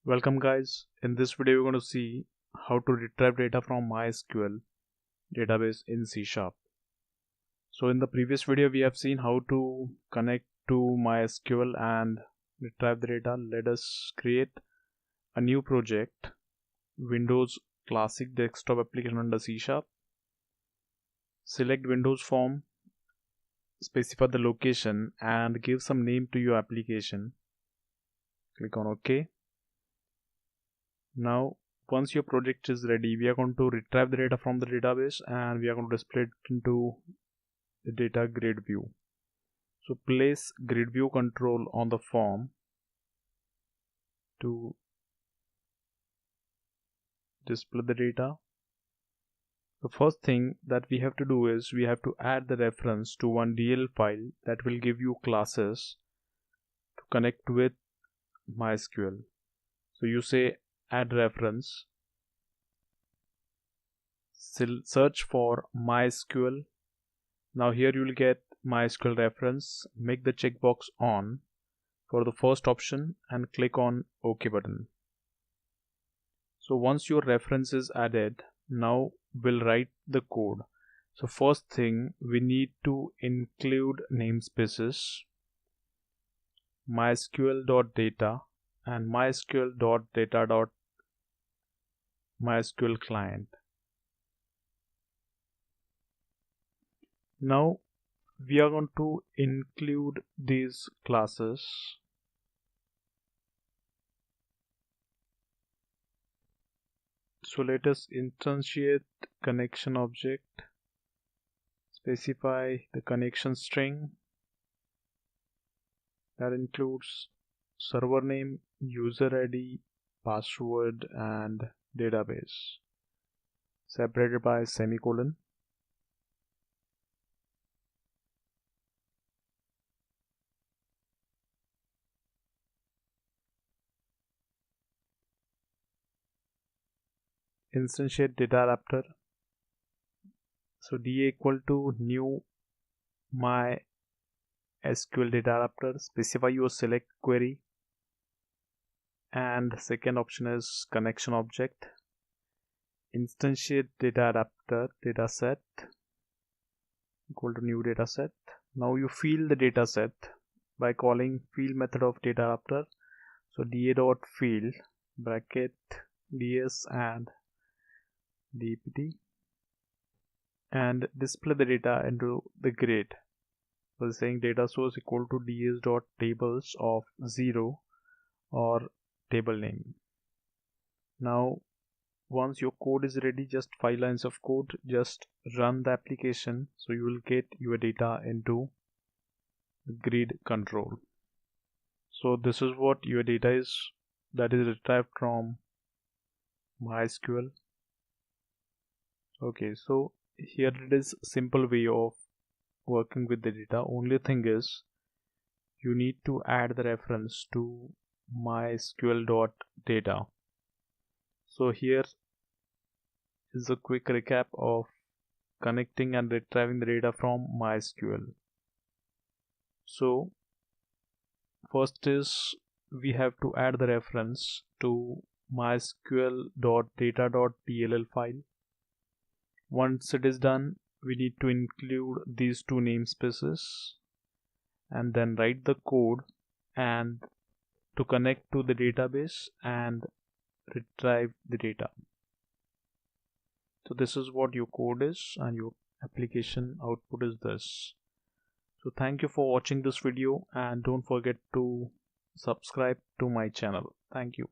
Welcome guys. In this video we're going to see how to retrieve data from MySQL database in C#. So in the previous video we have seen how to connect to MySQL and retrieve the data. Let us create a new project, Windows Classic Desktop Application under C#. Select Windows Form, specify the location and give some name to your application. Click on OK. Now once your project is ready, we are going to retrieve the data from the database and we are going to display it into the data grid view. So place grid view control on the form to display the data. The first thing that we have to do is we have to add the reference to One Dll file that will give you classes to connect with MySQL. So you say add reference, search for MySQL. Now here you will get MySQL reference. Make the checkbox on for the first option and click on OK button. So once your reference is added, now we'll write the code. So first thing, we need to include namespaces, mysql.data and mysql.data.mysql client. Now we are going to include these classes. So let us instantiate connection object, specify the connection string that includes server name, user ID, password and database, separated by semicolon. Instantiate data adapter. So DA equal to new MySQL data adapter. Specify your select query. And second option is connection object. Instantiate data adapter dataset equal to new dataset. Now you fill the dataset by calling fill method of data adapter. So da.fill bracket ds and dpt and display the data into the grid. So saying data source equal to ds.tables of 0 or table name. Now once your code is ready, just 5 lines of code, just run the application, so you will get your data into the grid control. So this is what your data is, that is retrieved from MySQL. Okay, so here it is simple way of working with the data. Only thing is you need to add the reference to mysql.data. So here is a quick recap of connecting and retrieving the data from MySQL. So first is we have to add the reference to mysql.data.dll file. Once it is done, we need to include these two namespaces and then write the code and to connect to the database and retrieve the data. So this is what your code is and your application output is this. So thank you for watching this video and don't forget to subscribe to my channel. Thank you.